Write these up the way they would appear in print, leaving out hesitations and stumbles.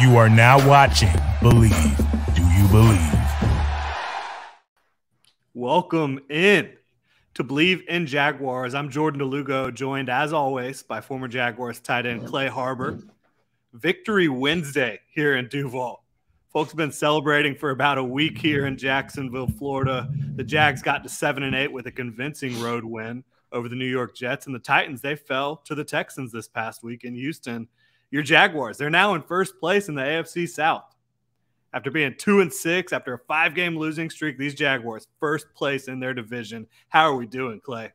You are now watching Bleav. Do you believe? Welcome in to Bleav in Jaguars. I'm Jordan Lugo, joined as always by former Jaguars tight end Clay Harbor. Victory Wednesday here in Duval. Folks have been celebrating for about a week here in Jacksonville, Florida. The Jags got to 7-8 with a convincing road win over the New York Jets, and the Titans, they fell to the Texans this past week in Houston. Your Jaguars, they're now in first place in the AFC South. After being 2-6, after a 5-game losing streak, these Jaguars, first place in their division. How are we doing, Clay?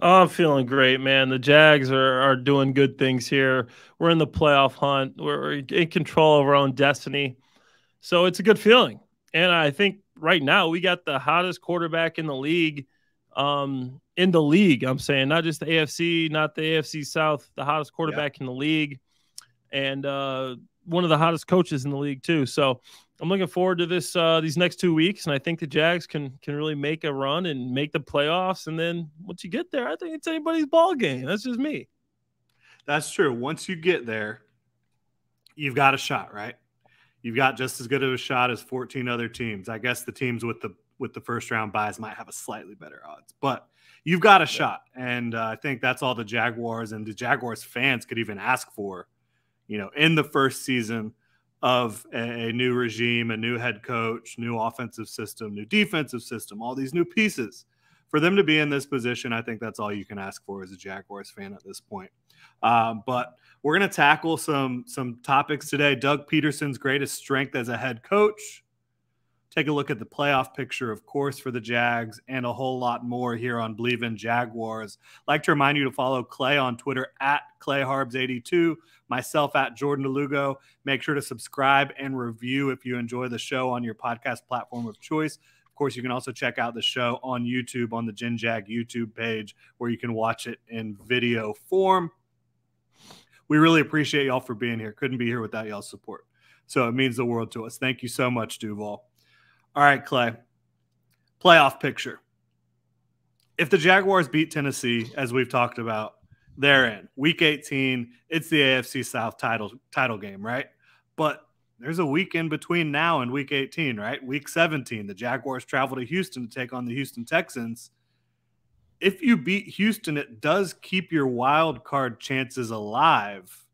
Oh, I'm feeling great, man. The Jags are doing good things here. We're in the playoff hunt. We're in control of our own destiny. So it's a good feeling. And I think right now we got the hottest quarterback in the league. I'm saying, not just the AFC, not the AFC South, the hottest quarterback in the league. And one of the hottest coaches in the league too. So I'm looking forward to this these next 2 weeks, and I think the Jags can really make a run and make the playoffs. And then once you get there, I think it's anybody's ball game. That's just me. That's true. Once you get there, you've got a shot, right? You've got just as good of a shot as 14 other teams. I guess the teams with the first round buys might have a slightly better odds, but you've got a shot. And I think that's all the Jaguars and the Jaguars fans could even ask for, in the first season of a new regime, a new head coach, new offensive system, new defensive system, all these new pieces. For them to be in this position, I think that's all you can ask for as a Jaguars fan at this point. But we're going to tackle some topics today. Doug Peterson's greatest strength as a head coach. Take a look at the playoff picture, of course, for the Jags, and a whole lot more here on Bleav in Jaguars. I'd like to remind you to follow Clay on Twitter at ClayHarbs82, myself at Jordan DeLugo. Make sure to subscribe and review if you enjoy the show on your podcast platform of choice. Of course, you can also check out the show on YouTube on the Gen Jag YouTube page where you can watch it in video form. We really appreciate y'all for being here. Couldn't be here without y'all's support. So it means the world to us. Thank you so much, Duval. All right, Clay. Playoff picture. If the Jaguars beat Tennessee, as we've talked about, they're in. Week 18, it's the AFC South title game, right? But there's a week in between now and Week 18, right? Week 17, the Jaguars travel to Houston to take on the Houston Texans. If you beat Houston, it does keep your wild card chances alive,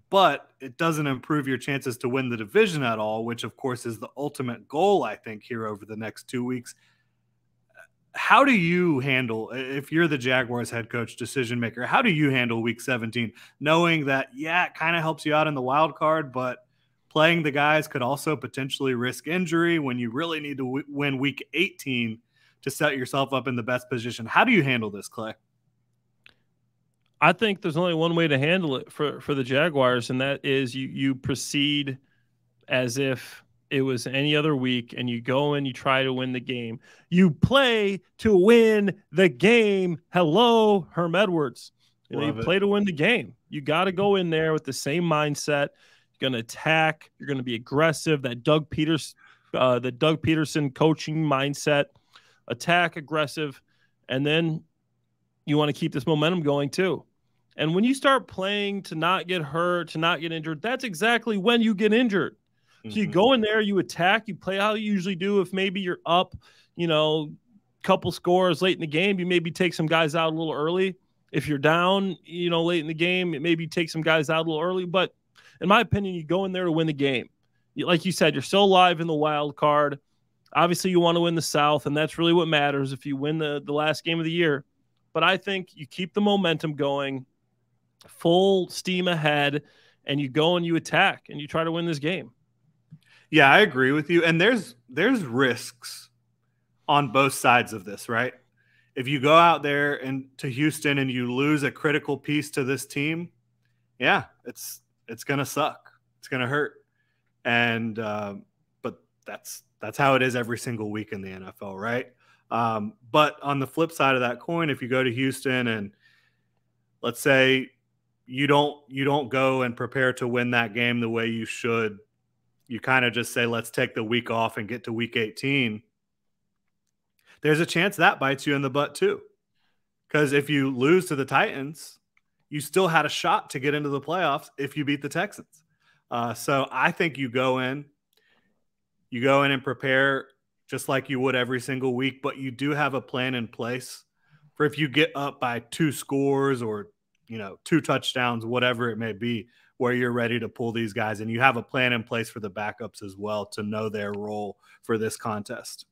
but it doesn't improve your chances to win the division at all, which, of course, is the ultimate goal, I think, here over the next 2 weeks. How do you handle, if you're the Jaguars head coach, decision maker, how do you handle Week 17, knowing that, it kind of helps you out in the wild card, but playing the guys could also potentially risk injury when you really need to win Week 18 to set yourself up in the best position? How do you handle this, Clay? I think there's only one way to handle it for the Jaguars, and that is you proceed as if it was any other week, and you go and you try to win the game. You play to win the game. Hello, Herm Edwards. You play to win the game. You got to go in there with the same mindset. You're going to attack. You're going to be aggressive. That Doug Peterson coaching mindset. Attack, aggressive, and then you want to keep this momentum going too. And when you start playing to not get hurt, to not get injured, that's exactly when you get injured. Mm-hmm. So you go in there, you attack, you play how you usually do. If maybe you're up, couple scores late in the game, you maybe take some guys out a little early. If you're down, late in the game, it maybe take some guys out a little early. But in my opinion, you go in there to win the game. Like you said, you're still alive in the wild card. Obviously, you want to win the South, and that's really what matters if you win the last game of the year. But I think you keep the momentum going, full steam ahead, and you go and you attack, and you try to win this game. Yeah, I agree with you. And there's risks on both sides of this, right? If you go out there and to Houston and you lose a critical piece to this team, it's going to suck. It's going to hurt. And but that's how it is every single week in the NFL, right? But on the flip side of that coin, if you go to Houston and let's say you don't go and prepare to win that game the way you should, you kind of just say, let's take the week off and get to Week 18. There's a chance that bites you in the butt too. Because if you lose to the Titans, you still had a shot to get into the playoffs if you beat the Texans. So I think you go in and prepare just like you would every single week, but you do have a plan in place for if you get up by 2 scores or, 2 touchdowns, whatever it may be, where you're ready to pull these guys, and you have a plan in place for the backups as well to know their role for this contest.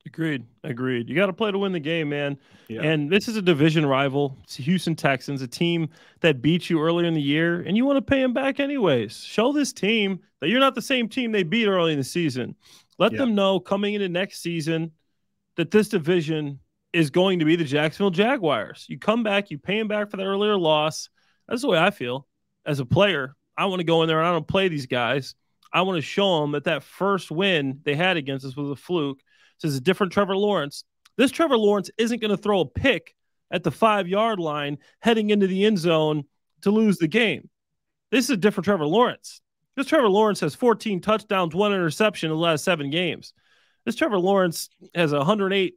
Agreed. You got to play to win the game, man. Yeah. And this is a division rival. It's the Houston Texans, a team that beat you earlier in the year, and you want to pay them back anyways. Show this team that you're not the same team they beat early in the season. Let them know coming into next season that this division is going to be the Jacksonville Jaguars. You come back, you pay them back for the earlier loss. That's the way I feel as a player. I want to go in there and I don't play these guys. I want to show them that first win they had against us was a fluke. This is a different Trevor Lawrence. This Trevor Lawrence isn't going to throw a pick at the 5-yard line heading into the end zone to lose the game. This is a different Trevor Lawrence. This Trevor Lawrence has 14 touchdowns, 1 interception in the last 7 games. This Trevor Lawrence has a 108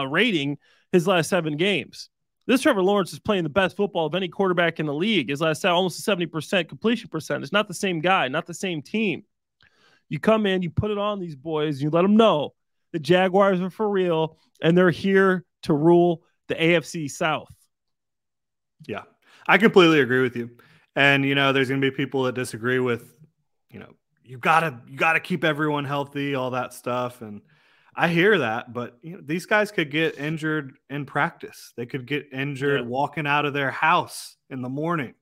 rating his last 7 games. This Trevor Lawrence is playing the best football of any quarterback in the league. His last almost a 70% completion percent. It's not the same guy, not the same team. You come in, you put it on these boys, you let them know the Jaguars are for real, and they're here to rule the AFC South. Yeah, I completely agree with you. And, there's going to be people that disagree with, you gotta keep everyone healthy, all that stuff. And I hear that, but these guys could get injured in practice. They could get injured walking out of their house in the morning.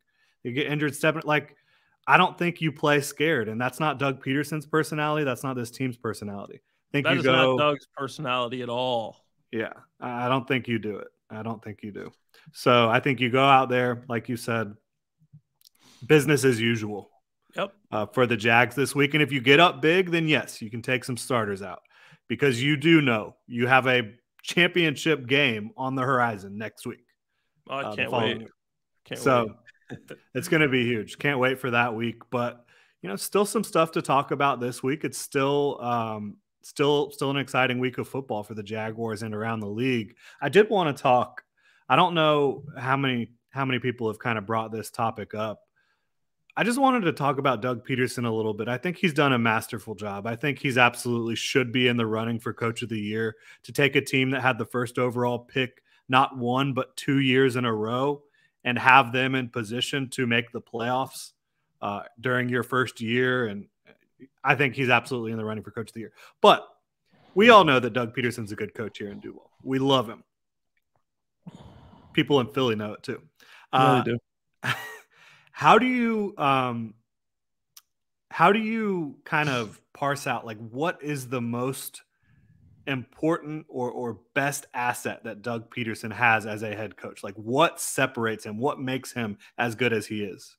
They get injured stepping. I don't think you play scared, and that's not Doug Peterson's personality. That's not this team's personality. That is not Doug's personality at all. Yeah, I don't think you do it. I don't think you do. So I think you go out there, like you said, business as usual. Yep. For the Jags this week. And if you get up big, then yes, you can take some starters out because you do know you have a championship game on the horizon next week. Oh, I can't wait. It's going to be huge. Can't wait for that week. But, still some stuff to talk about this week. It's still an exciting week of football for the Jaguars and around the league. I did want to talk. I don't know how many people have kind of brought this topic up. I just wanted to talk about Doug Peterson a little bit. I think he's done a masterful job. I think he's absolutely should be in the running for Coach of the Year to take a team that had the first overall pick, not 1, but 2 years in a row, and have them in position to make the playoffs during your first year. And I think he's absolutely in the running for Coach of the Year. But we all know that Doug Peterson's a good coach here in Duval. We love him. People in Philly know it too. Really do. How do you kind of parse out what is the most important or best asset that Doug Peterson has as a head coach? What separates him? What makes him as good as he is?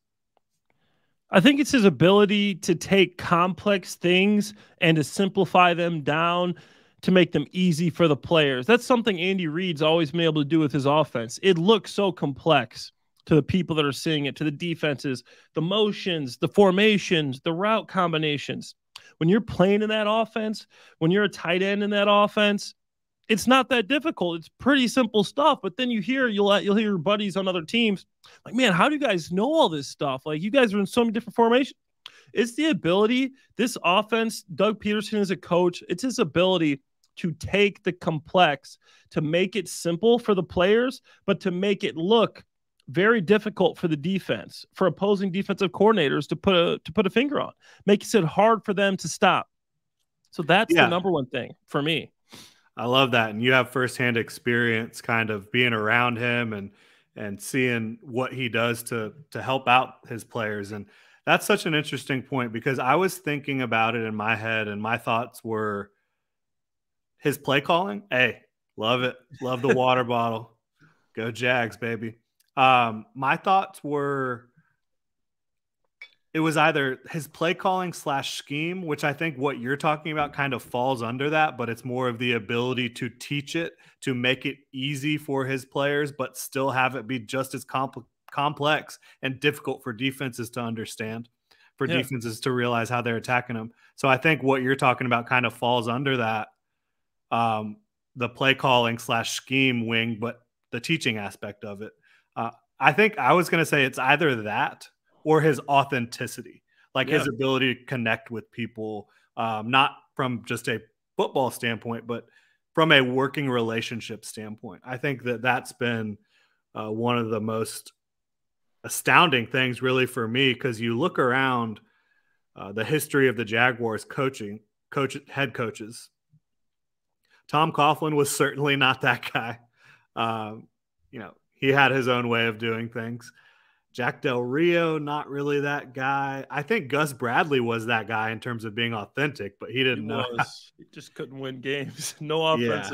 I think it's his ability to take complex things and to simplify them down to make them easy for the players. That's something Andy Reid's always been able to do with his offense. It looks so complex to the people that are seeing it, to the defenses, the motions, the formations, the route combinations. When you're playing in that offense, when you're a tight end in that offense, it's not that difficult. It's pretty simple stuff. But then you'll hear your buddies on other teams like, man, how do you guys know all this stuff? You guys are in so many different formations. It's the ability, this offense, Doug Peterson is a coach. It's his ability to take the complex, to make it simple for the players, but to make it look very difficult for the defense, for opposing defensive coordinators to put a finger on. Makes it hard for them to stop. So that's the number one thing for me. I love that. And you have firsthand experience kind of being around him and seeing what he does to help out his players. And that's such an interesting point because I was thinking about it in my head and my thoughts were his play calling. Hey, love it. Love the water bottle. Go Jags, baby. My thoughts were it was either his play calling / scheme, which I think what you're talking about kind of falls under that, but it's more of the ability to teach it, to make it easy for his players, but still have it be just as complex and difficult for defenses to understand, for defenses to realize how they're attacking them. So I think what you're talking about kind of falls under that, the play calling / scheme wing, but the teaching aspect of it. I think I was going to say it's either that or his authenticity, like Yeah. his ability to connect with people, not from just a football standpoint, but from a working relationship standpoint. I think that that's been one of the most astounding things really for me, because you look around the history of the Jaguars head coaches. Tom Coughlin was certainly not that guy. He had his own way of doing things. Jack Del Rio, not really that guy. I think Gus Bradley was that guy in terms of being authentic, but he didn't know. He just couldn't win games. No Yeah.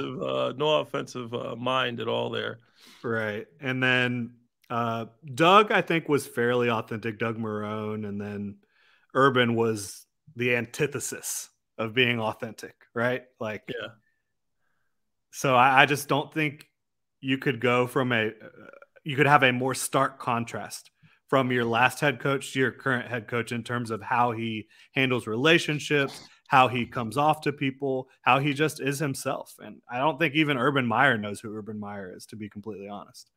offensive mind at all there. Right. And then Doug, I think, was fairly authentic, Doug Marrone. And then Urban was the antithesis of being authentic, right? Like, Yeah. So I just don't think you could go from you could have a more stark contrast from your last head coach to your current head coach in terms of how he handles relationships, how he comes off to people, how he just is himself. And I don't think even Urban Meyer knows who Urban Meyer is, to be completely honest.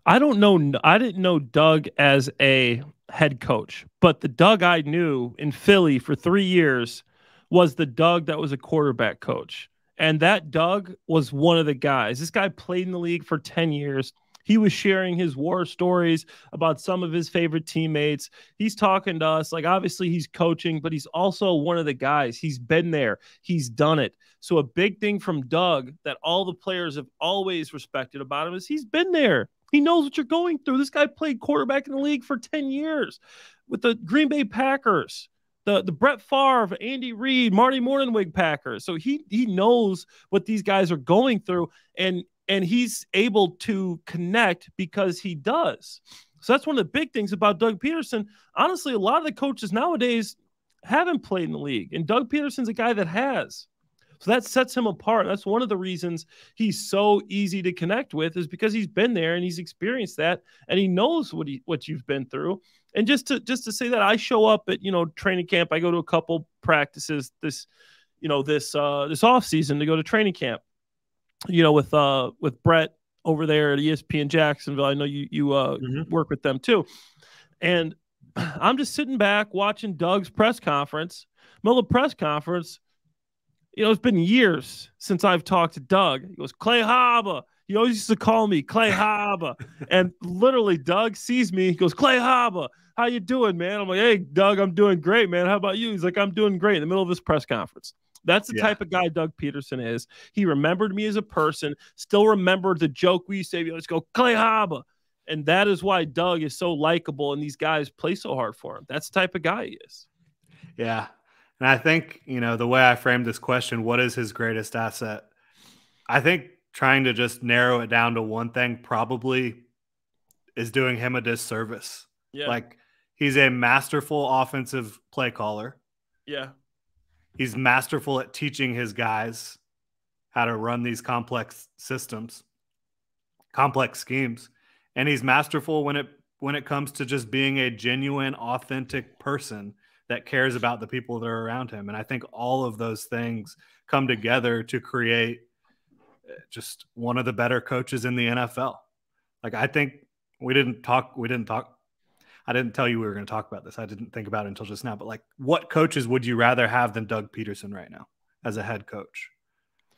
I don't know. I didn't know Doug as a head coach, but the Doug I knew in Philly for 3 years was the Doug that was a quarterback coach. And that Doug was one of the guys. This guy played in the league for 10 years. He was sharing his war stories about some of his favorite teammates. He's talking to us. Like, obviously, he's coaching, but he's also one of the guys. He's been there. He's done it. So a big thing from Doug that all the players have always respected about him is he's been there. He knows what you're going through. This guy played quarterback in the league for 10 years with the Green Bay Packers. The Brett Favre, Andy Reid, Marty Mornhinweg Packers. So he knows what these guys are going through, and he's able to connect because he does. So that's one of the big things about Doug Peterson. Honestly, a lot of the coaches nowadays haven't played in the league, and Doug Peterson's a guy that has. So that sets him apart. That's one of the reasons he's so easy to connect with, is because he's been there and he's experienced that, and he knows what you've been through. And just to say that, I show up at training camp. I go to a couple practices this off season to go to training camp. With Brett over there at ESPN Jacksonville. I know you work with them too, and I'm just sitting back watching Doug's press conference. Middle of press conference. It's been years since I've talked to Doug. He goes, Clay Haba. He always used to call me Clay Haba. And literally, Doug sees me. He goes, Clay Haba, how you doing, man? I'm like, hey, Doug, I'm doing great, man. How about you? He's like, I'm doing great, in the middle of this press conference. That's the type of guy Doug Peterson is. He remembered me as a person, still remembered the joke we used to say, let's go, Clay Haba. And that is why Doug is so likable, and these guys play so hard for him. That's the type of guy he is. Yeah. And I think, the way I framed this question, what is his greatest asset? I think trying to just narrow it down to one thing probably is doing him a disservice. Yeah. Like, he's a masterful offensive play caller. Yeah. He's masterful at teaching his guys how to run these complex systems, complex schemes. And he's masterful when it comes to just being a genuine, authentic person that cares about the people that are around him. And I think all of those things come together to create just one of the better coaches in the NFL. Like, I think I didn't tell you we were going to talk about this. I didn't think about it until just now, but like, what coaches would you rather have than Doug Peterson right now as a head coach?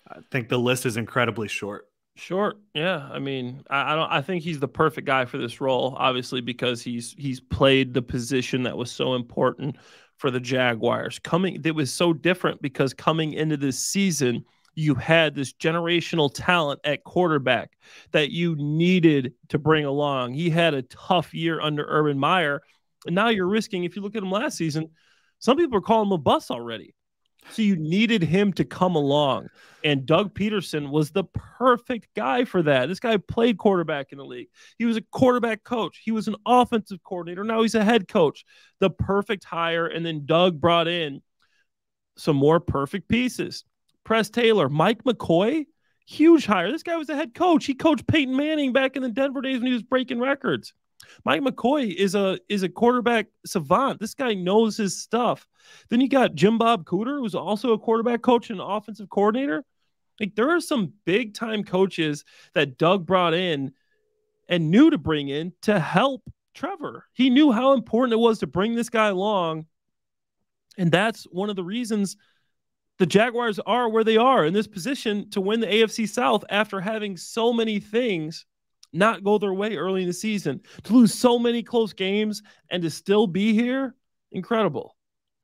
I think the list is incredibly short. Short. Yeah. I mean, I think he's the perfect guy for this role, obviously, because he's played the position that was so important for the Jaguars. It was so different because coming into this season, you had this generational talent at quarterback that you needed to bring along. He had a tough year under Urban Meyer, and now you're risking, if you look at him last season, some people are calling him a bust already. So you needed him to come along, and Doug Peterson was the perfect guy for that. This guy played quarterback in the league. He was a quarterback coach. He was an offensive coordinator. Now he's a head coach. The perfect hire, and then Doug brought in some more perfect pieces. Press Taylor, Mike McCoy, huge hire. This guy was a head coach. He coached Peyton Manning back in the Denver days when he was breaking records. Mike McCoy is a quarterback savant. This guy knows his stuff. Then you got Jim Bob Cooter, who's also a quarterback coach and offensive coordinator. Like, there are some big-time coaches that Doug brought in and knew to bring in to help Trevor. He knew how important it was to bring this guy along. And that's one of the reasons the Jaguars are where they are in this position to win the AFC South after having so many things not go their way early in the season, to lose so many close games and to still be here. Incredible.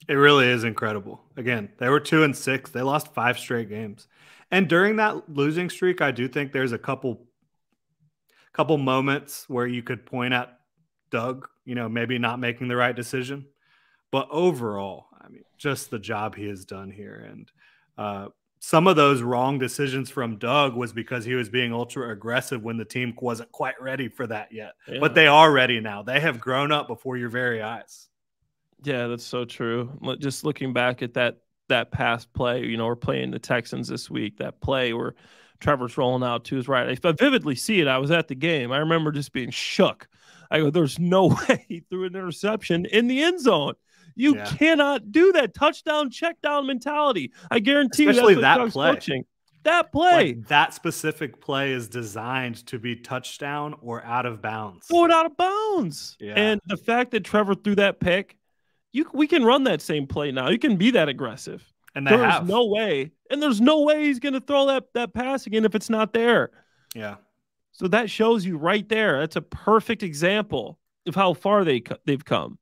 It really is incredible. Again, they were 2-6. They lost 5 straight games. And during that losing streak, I do think there's a couple moments where you could point at Doug, maybe not making the right decision. But overall, I mean, just the job he has done here. And some of those wrong decisions from Doug was because he was being ultra aggressive when the team wasn't quite ready for that yet. Yeah. But they are ready now. They have grown up before your very eyes. Yeah, that's so true. Just looking back at that past play, we're playing the Texans this week. That play where Trevor's rolling out to his right. I vividly see it. I was at the game. I remember just being shook. I go, there's no way he threw an interception in the end zone. You cannot do that. Touchdown, check down mentality. I guarantee you that's what Doug's coaching. That play. Like, that specific play is designed to be touchdown or out of bounds. Throw it out of bounds. Yeah. And the fact that Trevor threw that pick, we can run that same play now. You can be that aggressive. And there's no way. And there's no way he's going to throw that pass again if it's not there. Yeah. So that shows you right there. That's a perfect example of how far they've come.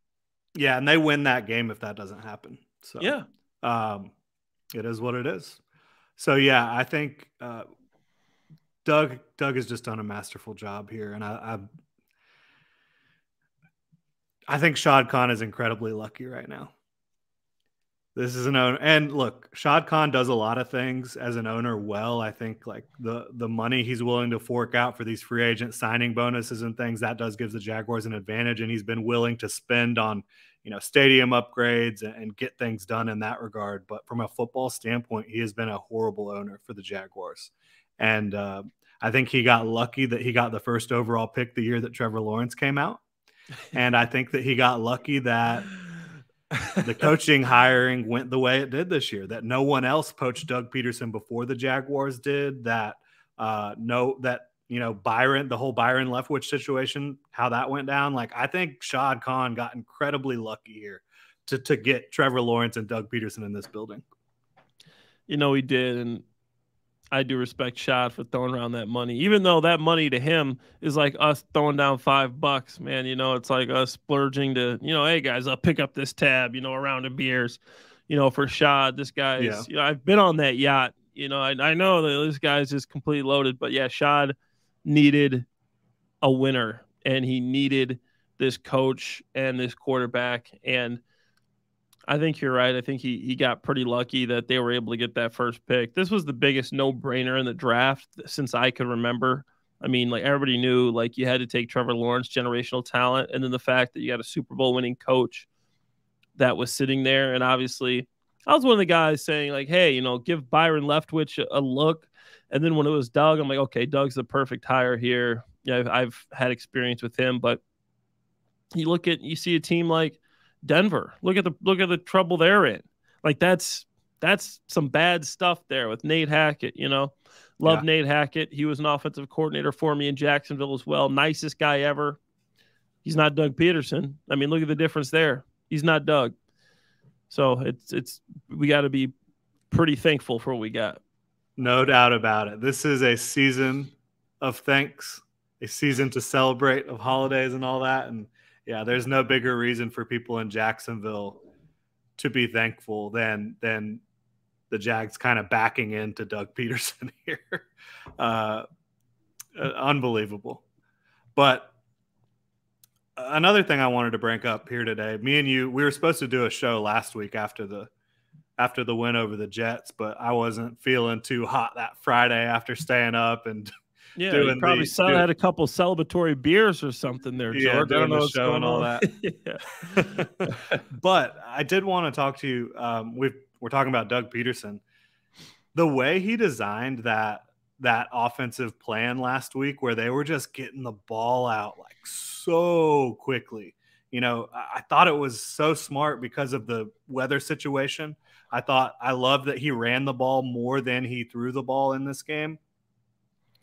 Yeah, and they win that game if that doesn't happen. So yeah, it is what it is. So yeah, I think Doug has just done a masterful job here, and I think Shad Khan is incredibly lucky right now. This is an owner, and look, Shad Khan does a lot of things as an owner well. I think like the money he's willing to fork out for these free agent signing bonuses and things, that does give the Jaguars an advantage, and he's been willing to spend on stadium upgrades and get things done in that regard. But from a football standpoint, he has been a horrible owner for the Jaguars, and I think he got lucky that he got the first overall pick the year that Trevor Lawrence came out, and I think that he got lucky that the coaching hiring went the way it did this year, that no one else poached Doug Peterson before the Jaguars did, that Byron, the whole Byron Leftwich situation, how that went down. Like, I think Shad Khan got incredibly lucky here to get Trevor Lawrence and Doug Peterson in this building. He did, and I do respect Shad for throwing around that money, even though that money to him is like us throwing down $5, man. It's like us splurging to, hey guys, I'll pick up this tab, a round of beers, for Shad. This guy is, I've been on that yacht, I know that this guy's just completely loaded, but yeah, Shad needed a winner, and he needed this coach and this quarterback. And I think you're right. I think he got pretty lucky that they were able to get that first pick. This was the biggest no-brainer in the draft since I could remember. I mean, like, everybody knew, like, you had to take Trevor Lawrence, generational talent, and then the fact that you got a Super Bowl winning coach that was sitting there. And obviously, I was one of the guys saying, like, hey, give Byron Leftwich a look. And then when it was Doug, I'm like, okay, Doug's the perfect hire here. Yeah, I've had experience with him, but you see a team like Denver. Look at the trouble they're in. Like, that's some bad stuff there with Nate Hackett. Love Nate Hackett. He was an offensive coordinator for me in Jacksonville as well. Nicest guy ever. He's not Doug Peterson. I mean, look at the difference there. He's not Doug. So we got to be pretty thankful for what we got. No doubt about it. This is a season of thanks, a season to celebrate, of holidays and all that. And yeah, there's no bigger reason for people in Jacksonville to be thankful than the Jags kind of backing into Doug Peterson here. Unbelievable. But another thing I wanted to bring up here today, me and you, we were supposed to do a show last week after the win over the Jets, but I wasn't feeling too hot that Friday after staying up and you probably had a couple celebratory beers or something there, George. Yeah, doing the show and all that. But I did want to talk to you. We're talking about Doug Peterson. The way he designed that offensive plan last week, where they were just getting the ball out like so quickly. I thought it was so smart because of the weather situation. I love that he ran the ball more than he threw the ball in this game.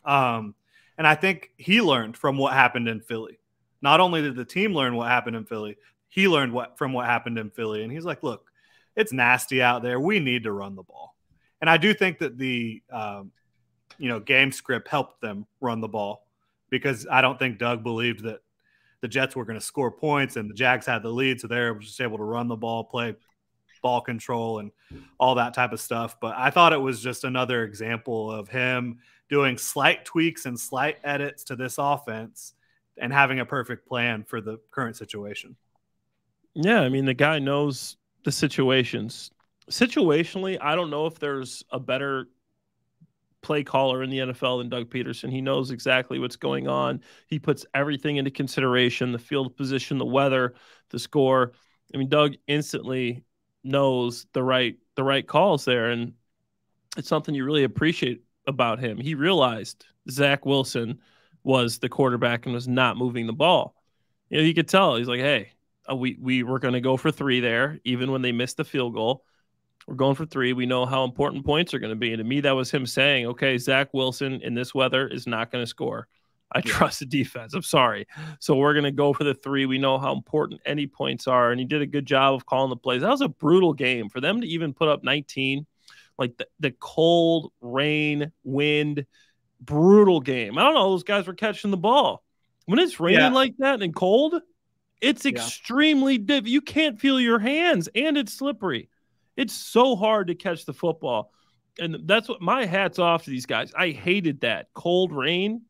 And I think he learned from what happened in Philly. not only did the team learn what happened in Philly, he learned from what happened in Philly. And he's like, look, it's nasty out there. We need to run the ball. And I do think that the game script helped them run the ball, because I don't think Doug believed that the Jets were going to score points and the Jags had the lead. So they're just able to run the ball, play ball control and all that type of stuff. But I thought it was just another example of him doing slight tweaks and slight edits to this offense and having a perfect plan for the current situation. Yeah, I mean, the guy knows the situations. Situationally, I don't know if there's a better play caller in the NFL than Doug Peterson. He knows exactly what's going on. He puts everything into consideration, the field position, the weather, the score. I mean, Doug instantly knows the right calls there, and it's something you really appreciate about him. He realized Zach Wilson was the quarterback and was not moving the ball. You know, you could tell. He's like, hey, we were going to go for 3 there, even when they missed the field goal. We're going for 3. We know how important points are going to be. And to me, that was him saying, okay, Zach Wilson in this weather is not going to score. I trust the defense. I'm sorry. So we're going to go for the 3. We know how important any points are. And he did a good job of calling the plays. That was a brutal game for them to even put up 19. Like the cold, rain, wind, brutal game. I don't know. Those guys were catching the ball. When it's raining like that and cold, it's extremely difficult. You can't feel your hands, and it's slippery. It's so hard to catch the football. And that's what my hat's off to these guys. I hated that cold rain.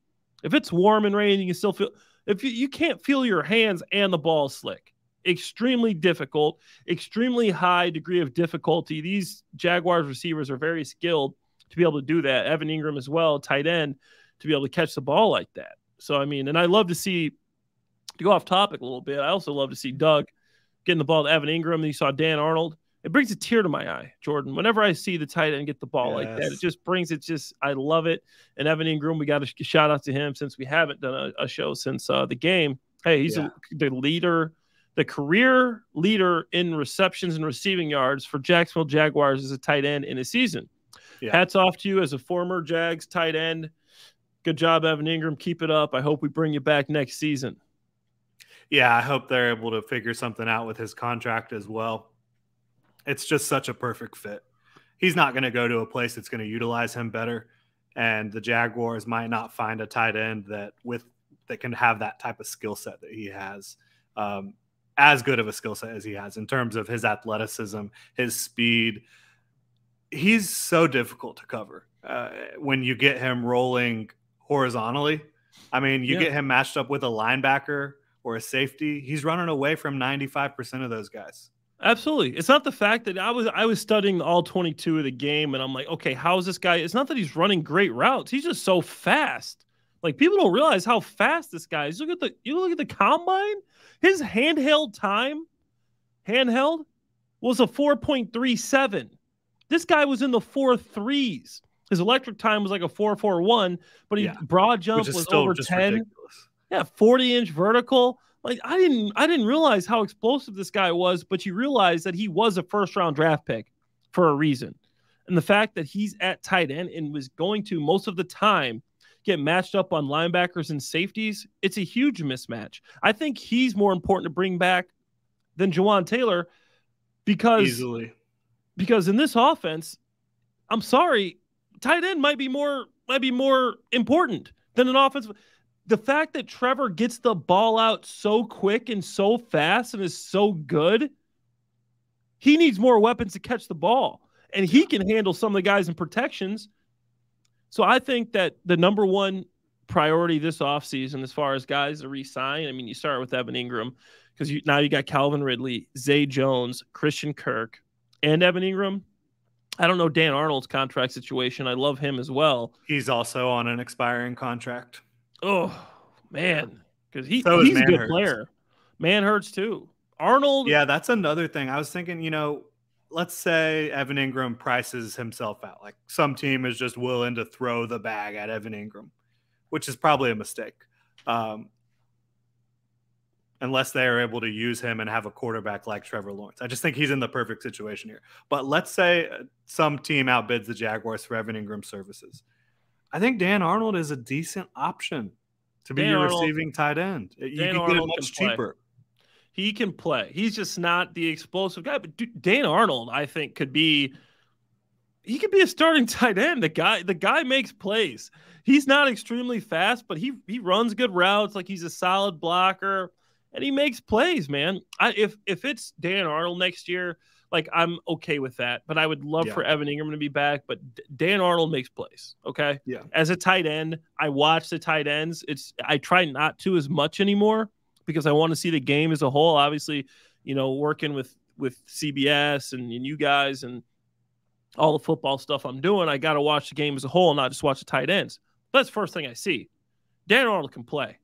If it's warm and rain, you can still feel. If you can't feel your hands and the ball slick, extremely difficult, extremely high degree of difficulty. These Jaguars receivers are very skilled to be able to do that. Evan Ingram as well, tight end, to be able to catch the ball like that. So, I mean, and I love to see, to go off topic a little bit, I also love to see Doug getting the ball to Evan Ingram. And you saw Dan Arnold. It brings a tear to my eye, Jordan. Whenever I see the tight end get the ball like that, I love it. And Evan Ingram, we got to shout out to him since we haven't done a show since the game. Hey, he's the leader, the career leader in receptions and receiving yards for Jacksonville Jaguars as a tight end in a season. Yeah. Hats off to you as a former Jags tight end. Good job, Evan Ingram. Keep it up. I hope we bring you back next season. Yeah, I hope they're able to figure something out with his contract as well. It's just such a perfect fit. He's not going to go to a place that's going to utilize him better, and the Jaguars might not find a tight end that can have that type of skill set that he has, as good of a skill set as he has in terms of his athleticism, his speed. He's so difficult to cover when you get him rolling horizontally. I mean, you get him matched up with a linebacker or a safety. He's running away from 95% of those guys. Absolutely. It's not the fact that I was studying all 22 of the game, and I'm like, okay, how is this guy? It's not that he's running great routes. He's just so fast. Like, people don't realize how fast this guy is. You look at the combine. His handheld time, was a 4.37. This guy was in the 4.3s. His electric time was like a 4.41, but broad jump was over 10. Ridiculous. Yeah, 40-inch vertical. Like, I didn't realize how explosive this guy was, but you realize that he was a first-round draft pick for a reason. And the fact that he's at tight end and was going to, most of the time, get matched up on linebackers and safeties, it's a huge mismatch. I think he's more important to bring back than Jawan Taylor because in this offense, I'm sorry, tight end might be more important than an offensive. The fact that Trevor gets the ball out so quick and so fast and is so good, he needs more weapons to catch the ball. And he can handle some of the guys in protections. So I think that the number one priority this offseason, as far as guys to re-sign, I mean, you start with Evan Ingram because now you got Calvin Ridley, Zay Jones, Christian Kirk, and Evan Ingram. I don't know Dan Arnold's contract situation. I love him as well. He's also on an expiring contract. Oh, man, because he's a good player. Man hurts too. Arnold. Yeah, that's another thing. I was thinking, let's say Evan Ingram prices himself out. Like, some team is just willing to throw the bag at Evan Ingram, which is probably a mistake. Unless they are able to use him and have a quarterback like Trevor Lawrence. I just think he's in the perfect situation here. But let's say some team outbids the Jaguars for Evan Ingram services. I think Dan Arnold is a decent option to be Dan your Arnold, receiving tight end. You Dan can get it Arnold much can play. cheaper. He can play. He's just not the explosive guy. But Dan Arnold, I think, could be a starting tight end. The guy makes plays. He's not extremely fast, but he runs good routes. Like, he's a solid blocker, and he makes plays, man. If it's Dan Arnold next year, like, I'm okay with that. But I would love for Evan Ingram to be back. But Dan Arnold makes plays. Okay. Yeah. As a tight end, I watch the tight ends. I try not to as much anymore, because I want to see the game as a whole. Obviously, working with CBS and you guys and all the football stuff I'm doing, I got to watch the game as a whole, not just watch the tight ends. That's the first thing I see. Dan Arnold can play.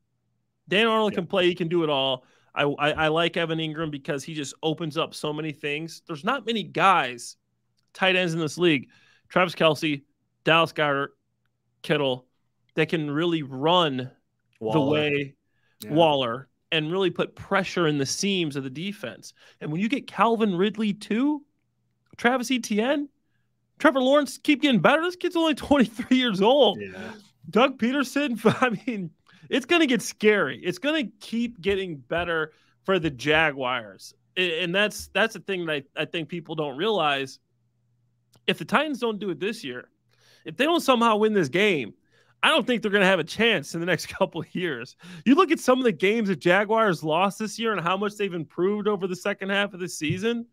Dan Arnold can play. He can do it all. I like Evan Ingram because he just opens up so many things. There's not many guys, tight ends in this league, Travis Kelce, Dallas Goedert, Kittle, that can really run the way Waller and really put pressure in the seams of the defense. And when you get Calvin Ridley too, Travis Etienne, Trevor Lawrence keep getting better. This kid's only 23 years old. Yeah. Doug Peterson, I mean, it's going to get scary. It's going to keep getting better for the Jaguars. And that's the thing that I think people don't realize. If the Titans don't do it this year, if they don't somehow win this game, I don't think they're going to have a chance in the next couple of years. You look at some of the games that Jaguars lost this year and how much they've improved over the second half of the season.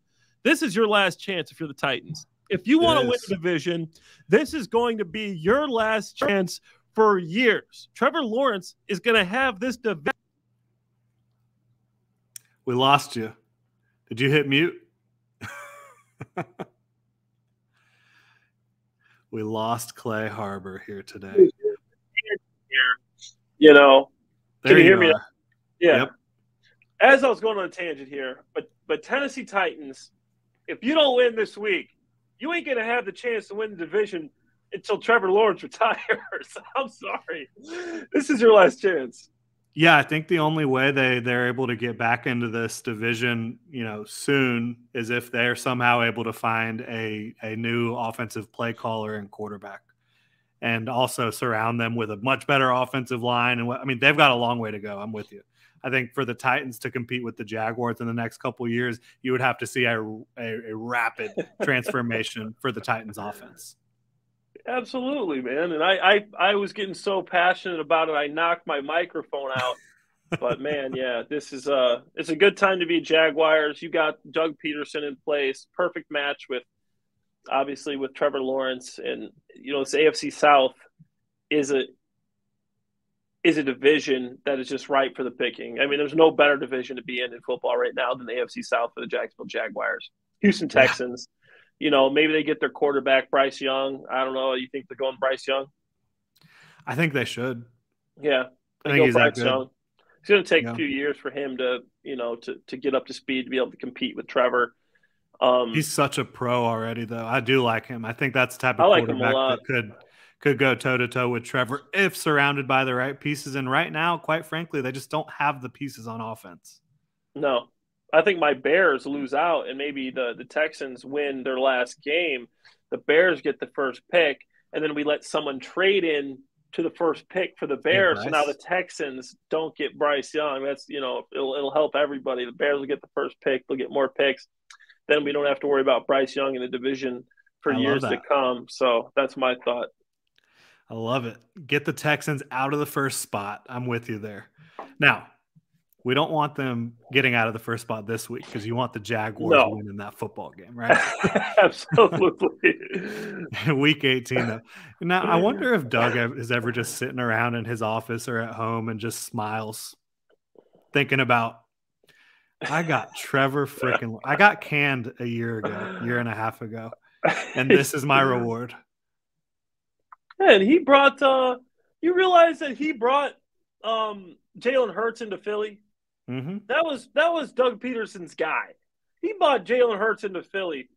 This is your last chance if you're the Titans. If you want to win the division, this is going to be your last chance for years. Trevor Lawrence is going to have this division. We lost you. Did you hit mute? We lost Clay Harbor here today. Can you hear me? Yeah. Yep. As I was going on a tangent here, but Tennessee Titans, if you don't win this week, you ain't going to have the chance to win the division until Trevor Lawrence retires. I'm sorry. This is your last chance. Yeah, I think the only way they're able to get back into this division, soon, is if they're somehow able to find a new offensive play caller and quarterback, and also surround them with a much better offensive line. And they've got a long way to go. I'm with you. I think for the Titans to compete with the Jaguars in the next couple of years, you would have to see a rapid transformation for the Titans offense. Absolutely, man. And I was getting so passionate about it, I knocked my microphone out. But man, yeah, it's a good time to be Jaguars. You got Doug Peterson in place, perfect match with Trevor Lawrence, and this AFC South is a division that is just ripe for the picking. I mean, there's no better division to be in football right now than the AFC South for the Jacksonville Jaguars. Houston Texans, maybe they get their quarterback, Bryce Young. I don't know. You think they're going Bryce Young? I think they should. Yeah. I think he's that good. Young. It's going to take a few years for him to get up to speed to be able to compete with Trevor. He's such a pro already, though. I do like him. I think that's the type of quarterback that could go toe-to-toe with Trevor if surrounded by the right pieces. And right now, quite frankly, they just don't have the pieces on offense. No. I think my Bears lose out, and maybe the Texans win their last game. The Bears get the first pick, and then we let someone trade in to the first pick for the Bears. So now the Texans don't get Bryce Young. That's, it'll help everybody. The Bears will get the first pick. They'll get more picks. Then we don't have to worry about Bryce Young in the division for years to come. So that's my thought. I love it. Get the Texans out of the first spot. I'm with you there. Now, we don't want them getting out of the first spot this week because you want the Jaguars winning that football game, right? Absolutely. Week 18, though. Now, I wonder if Doug is ever just sitting around in his office or at home and just smiles, thinking about, I got I got canned a year and a half ago, and this is my reward. And he brought you realize that he brought Jalen Hurts into Philly? Mm-hmm. That was Doug Peterson's guy. He brought Jalen Hurts into Philly,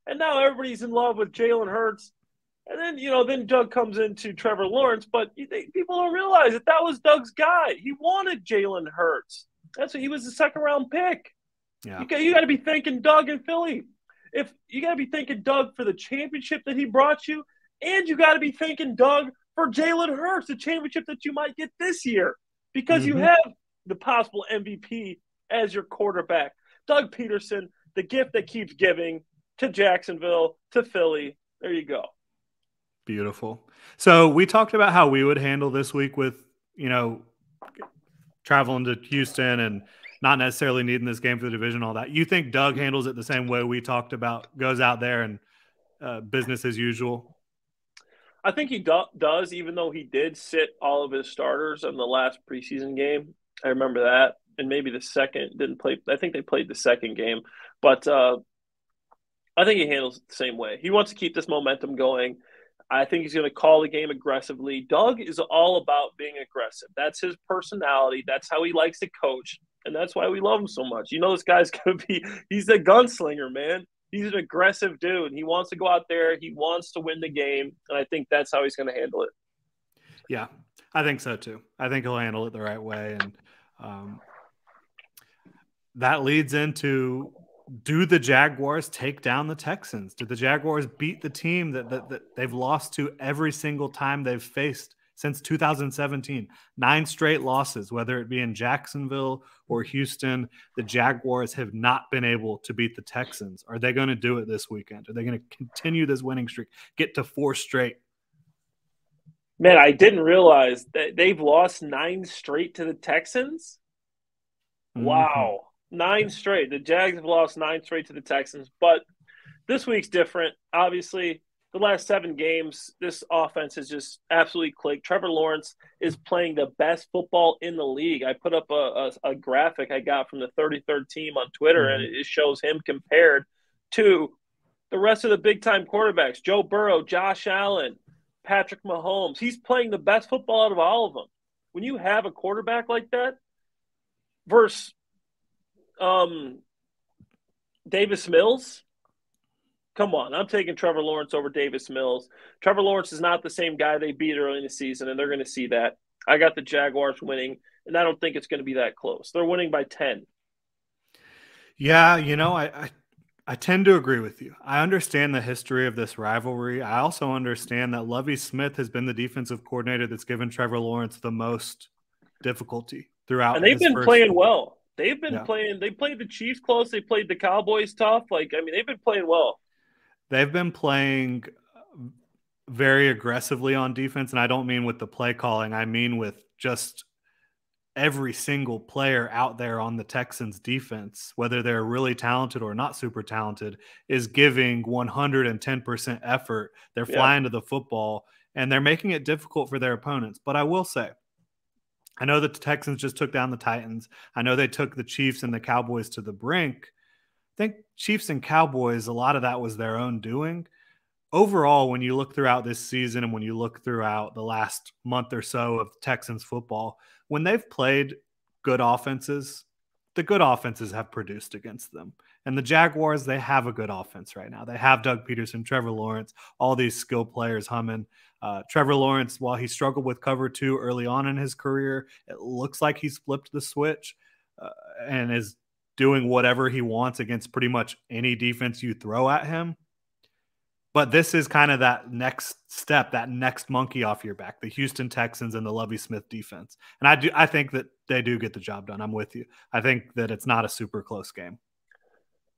and now everybody's in love with Jalen Hurts. And then then Doug comes into Trevor Lawrence, but people don't realize that was Doug's guy. He wanted Jalen Hurts. He was the second round pick. Yeah. You got to be thanking Doug in Philly. If you got to be thanking Doug for the championship that he brought you, and you got to be thanking Doug for Jalen Hurts, the championship that you might get this year. because you have the possible MVP as your quarterback. Doug Peterson, the gift that keeps giving to Jacksonville, to Philly. There you go. Beautiful. So we talked about how we would handle this week with, traveling to Houston and not necessarily needing this game for the division, all that. You think Doug handles it the same way we talked about, goes out there and business as usual? I think he does, even though he did sit all of his starters in the last preseason game. I remember that. And maybe the second didn't play. I think they played the second game. But I think he handles it the same way. He wants to keep this momentum going. I think he's going to call the game aggressively. Doug is all about being aggressive. That's his personality. That's how he likes to coach. And that's why we love him so much. This guy's going to be – he's a gunslinger, man. He's an aggressive dude. He wants to go out there. He wants to win the game. And I think that's how he's going to handle it. Yeah, I think so too. I think he'll handle it the right way. And that leads into – do the Jaguars take down the Texans? Do the Jaguars beat the team that they've lost to every single time they've faced since 2017? 9 straight losses, whether it be in Jacksonville or Houston. The Jaguars have not been able to beat the Texans. Are they going to do it this weekend? Are they going to continue this winning streak, get to 4 straight? Man, I didn't realize that they've lost 9 straight to the Texans. Wow. 9 straight. The Jags have lost 9 straight to the Texans, but this week's different. Obviously, the last 7 games, this offense has just absolutely clicked. Trevor Lawrence is playing the best football in the league. I put up a graphic I got from the 33rd team on Twitter, and it shows him compared to the rest of the big-time quarterbacks, Joe Burrow, Josh Allen, Patrick Mahomes. He's playing the best football out of all of them. When you have a quarterback like that versus Davis Mills, come on. I'm taking Trevor Lawrence over Davis Mills. Trevor Lawrence is not the same guy they beat early in the season, and they're going to see that. I got the Jaguars winning, and I don't think it's going to be that close. They're winning by 10. Yeah, I tend to agree with you. I understand the history of this rivalry. I also understand that Lovie Smith has been the defensive coordinator that's given Trevor Lawrence the most difficulty throughout. And they've been playing well. They've been playing. They played the Chiefs close. They played the Cowboys tough. They've been playing well. They've been playing very aggressively on defense, and I don't mean with the play calling. I mean with just every single player out there on the Texans defense, whether they're really talented or not super talented, is giving 110% effort. They're flying to the football, and they're making it difficult for their opponents. But I will say, I know that the Texans just took down the Titans. I know they took the Chiefs and the Cowboys to the brink. I think Chiefs and Cowboys, a lot of that was their own doing. Overall, when you look throughout this season and when you look throughout the last month or so of Texans football, when they've played good offenses, the good offenses have produced against them. And the Jaguars, they have a good offense right now. They have Doug Peterson, Trevor Lawrence, all these skill players humming. Trevor Lawrence, while he struggled with cover 2 early on in his career, it looks like he's flipped the switch and is doing whatever he wants against pretty much any defense you throw at him. But this is kind of that next step, that next monkey off your back, the Houston Texans and the Lovie Smith defense. And I think that they do get the job done. I'm with you. I think that it's not a super close game.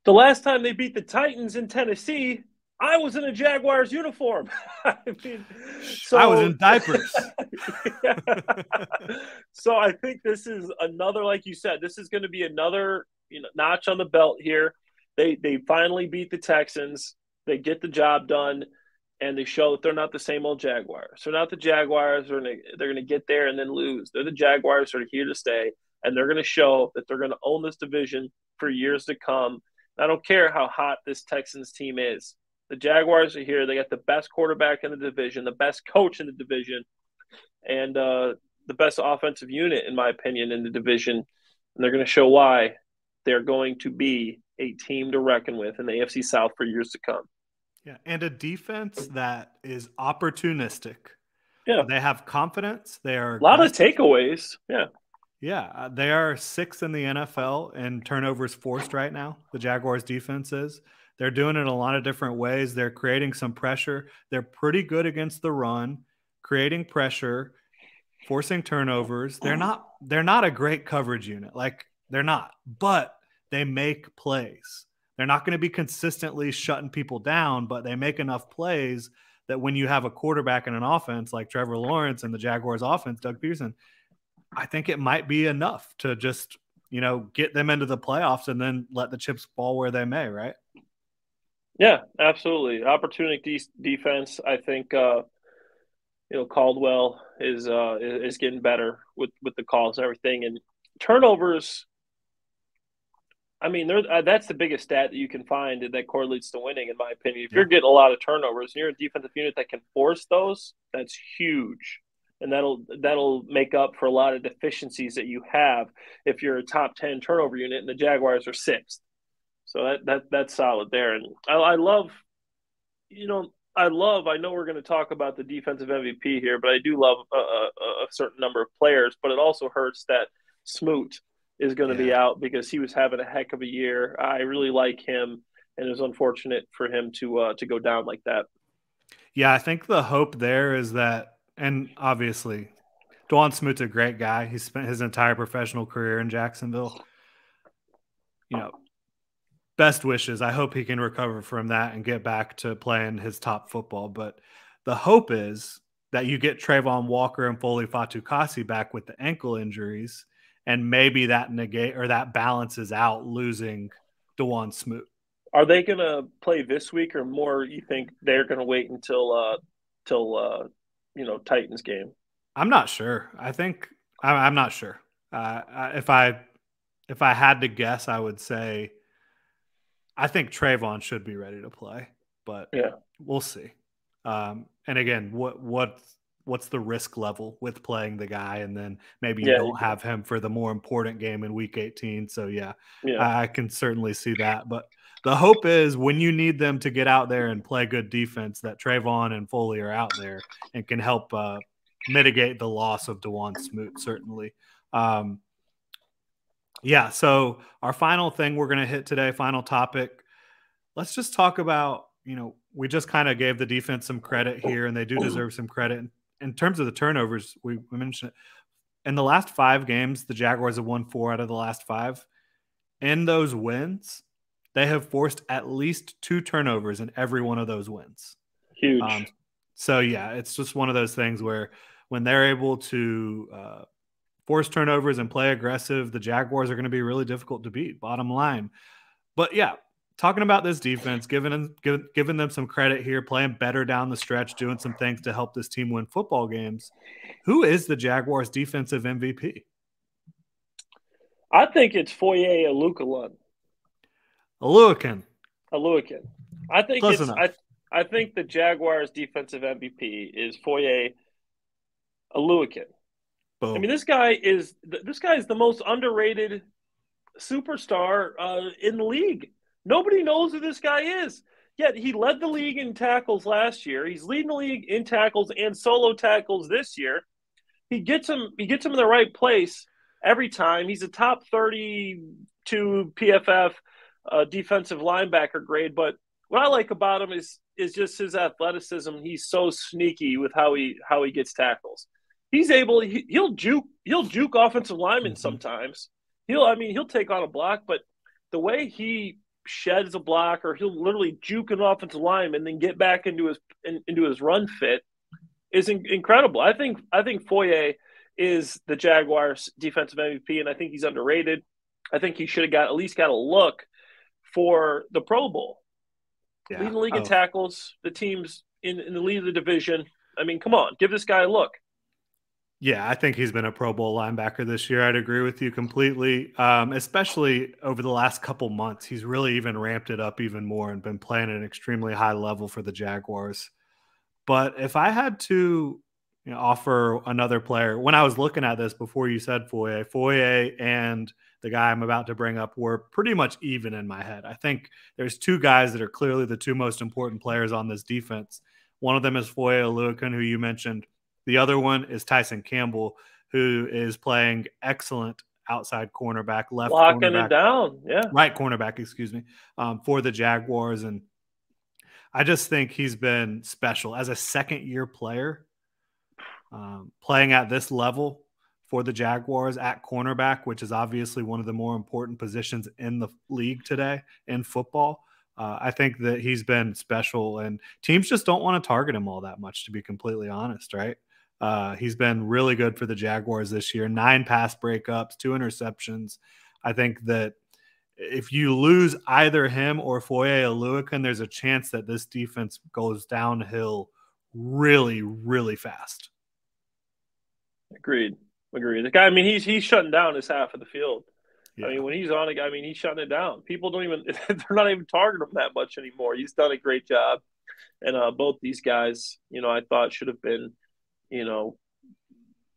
The last time they beat the Titans in Tennessee, I was in a Jaguars uniform. I was in diapers. So I think this is another, like you said, this is going to be another notch on the belt here. They finally beat the Texans. They get the job done, and they show that they're not the same old Jaguars. They're not the Jaguars. They're going to get there and then lose. They're the Jaguars that are here to stay, and they're going to show that they're going to own this division for years to come. I don't care how hot this Texans team is. The Jaguars are here. They got the best quarterback in the division, the best coach in the division, and the best offensive unit, in my opinion, in the division. And they're going to show why they're going to be a team to reckon with in the AFC South for years to come. Yeah, and a defense that is opportunistic. Yeah. They have confidence. They are a lot of takeaways. Yeah. Yeah, they are 6th in the NFL in turnovers forced right now. The Jaguars defense is. They're doing it in a lot of different ways. They're creating some pressure. They're pretty good against the run, creating pressure. forcing turnovers. They're not a great coverage unit. Like, they're not, but they make plays. They're not going to be consistently shutting people down, but they make enough plays that when you have a quarterback and an offense like Trevor Lawrence and the Jaguars offense, Doug Peterson, I think it might be enough to just, get them into the playoffs and then let the chips fall where they may, right? Yeah, absolutely. Opportunity defense. I think Caldwell is getting better with the calls and everything, and turnovers. I mean, that's the biggest stat that you can find that correlates to winning, in my opinion. If you're getting a lot of turnovers and you're a defensive unit that can force those, that's huge, and that'll make up for a lot of deficiencies that you have if you're a top 10 turnover unit and the Jaguars are 6th. So that's solid there, and I love, I know we're going to talk about the defensive MVP here, but I do love a certain number of players. But it also hurts that Smoot is going to be out because he was having a heck of a year. I really like him, and it was unfortunate for him to go down like that. Yeah, I think the hope there is that, and obviously, Dwan Smoot's a great guy. He spent his entire professional career in Jacksonville. Best wishes. I hope he can recover from that and get back to playing his top football. But the hope is that you get Trayvon Walker and Foley Fatukasi back with the ankle injuries, and maybe that balances out losing Dwan Smoot. Are they going to play this week, or more? You think they're going to wait until Titans game? I'm not sure. I'm not sure. If I had to guess, I would say I think Trayvon should be ready to play, but we'll see. And again, what's the risk level with playing the guy, and then maybe you don't have him for the more important game in Week 18. So I can certainly see that. But the hope is when you need them to get out there and play good defense, that Trayvon and Foley are out there and can help mitigate the loss of Dwan Smoot, certainly. So our final thing we're going to hit today, final topic, let's just talk about, we just kind of gave the defense some credit here, and they do deserve some credit. In terms of the turnovers, we mentioned it. In the last 5 games, the Jaguars have won 4 out of the last 5. In those wins, they have forced at least 2 turnovers in every one of those wins. Huge. It's just one of those things where when they're able to force turnovers and play aggressive, the Jaguars are going to be really difficult to beat, bottom line. But talking about this defense, giving them some credit here, playing better down the stretch, doing some things to help this team win football games. Who is the Jaguars' defensive MVP? I think it's Foye Aluakin. I think Close enough. I think the Jaguars' defensive MVP is Foye Aluakin. Boom. I mean, this guy is the most underrated superstar in the league. Nobody knows who this guy is. Yet he led the league in tackles last year. He's leading the league in tackles and solo tackles this year. He gets him in the right place every time. He's a top 32 PFF defensive linebacker grade. But what I like about him is just his athleticism. He's so sneaky with how he gets tackles. He's able. He'll juke offensive linemen sometimes. He'll take on a block, but the way he sheds a block, or he'll literally juke an offensive lineman and then get back into his run fit, is incredible. I think Foye is the Jaguars' defensive MVP, and I think he's underrated. I think he should have at least got a look for the Pro Bowl. Yeah. Leading the league in tackles, the teams in the lead of the division. I mean, come on, give this guy a look. Yeah, I think he's been a Pro Bowl linebacker this year. I'd agree with you completely, especially over the last couple months. He's really even ramped it up even more and been playing at an extremely high level for the Jaguars. But if I had to offer another player, when I was looking at this before you said Foye and the guy I'm about to bring up were pretty much even in my head. I think there's 2 guys that are clearly the 2 most important players on this defense. One of them is Foye Aluakin, who you mentioned. The other one is Tyson Campbell, who is playing excellent outside cornerback, locking cornerback, it down, right cornerback, for the Jaguars. And I just think he's been special as a second-year player. playing at this level for the Jaguars at cornerback, which is obviously one of the more important positions in the league today in football. I think that he's been special, and teams just don't want to target him all that much, to be completely honest, right? He's been really good for the Jaguars this year. 9 pass breakups, 2 interceptions. I think that if you lose either him or Foye Oluokun, there's a chance that this defense goes downhill really, really fast. Agreed. The guy, I mean, he's shutting down his half of the field. Yeah. I mean, when he's on it, I mean, he's shutting it down. People don't even, they're not even targeting him that much anymore. He's done a great job. And both these guys, I thought should have been,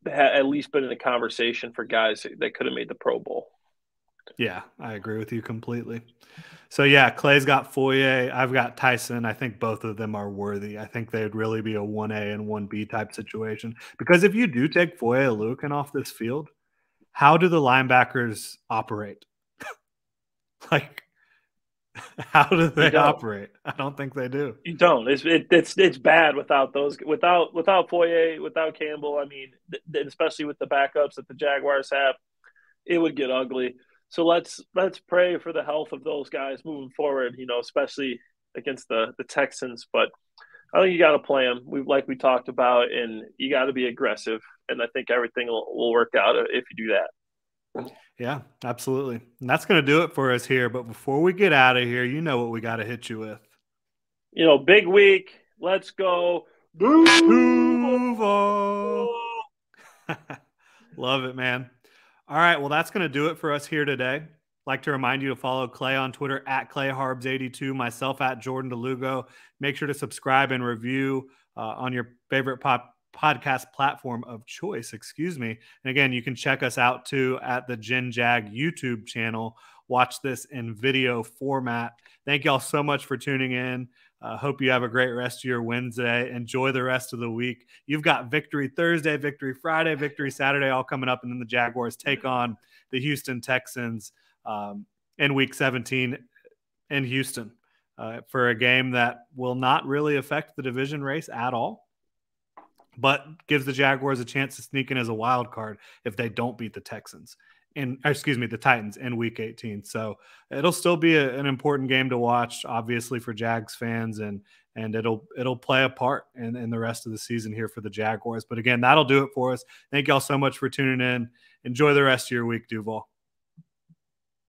at least been in the conversation for guys that could have made the Pro Bowl. Yeah, I agree with you completely. So, yeah, Clay's got Foye. I've got Tyson. I think both of them are worthy. I think they'd really be a 1A and 1B type situation. Because if you do take Foye Oluokun off this field, how do the linebackers operate? Like, how do they operate? I don't think they do. You don't. It's bad without those, without Foye, without Campbell. I mean, especially with the backups that the Jaguars have, it would get ugly. So let's pray for the health of those guys moving forward, especially against the Texans. But I think you got to play them. Like we talked about, and you got to be aggressive. And I think everything will work out if you do that. Yeah, absolutely. And that's going to do it for us here. But before we get out of here, you know what we got to hit you with. Big week. Let's go. Duval. Love it, man. All right, well, that's going to do it for us here today. I'd like to remind you to follow Clay on Twitter at ClayHarbs82, myself at Jordan DeLugo. Make sure to subscribe and review on your favorite podcast platform of choice, And again, you can check us out too at the Gen Jag YouTube channel. Watch this in video format. Thank y'all so much for tuning in. Hope you have a great rest of your Wednesday. Enjoy the rest of the week. You've got Victory Thursday, Victory Friday, Victory Saturday all coming up, and then the Jaguars take on the Houston Texans in Week 17 in Houston for a game that will not really affect the division race at all, but gives the Jaguars a chance to sneak in as a wild card if they don't beat the Texans. The Titans in Week 18. So it'll still be an important game to watch, obviously, for Jags fans, and it'll play a part in the rest of the season here for the Jaguars. But again, that'll do it for us. Thank y'all so much for tuning in. Enjoy the rest of your week, Duval.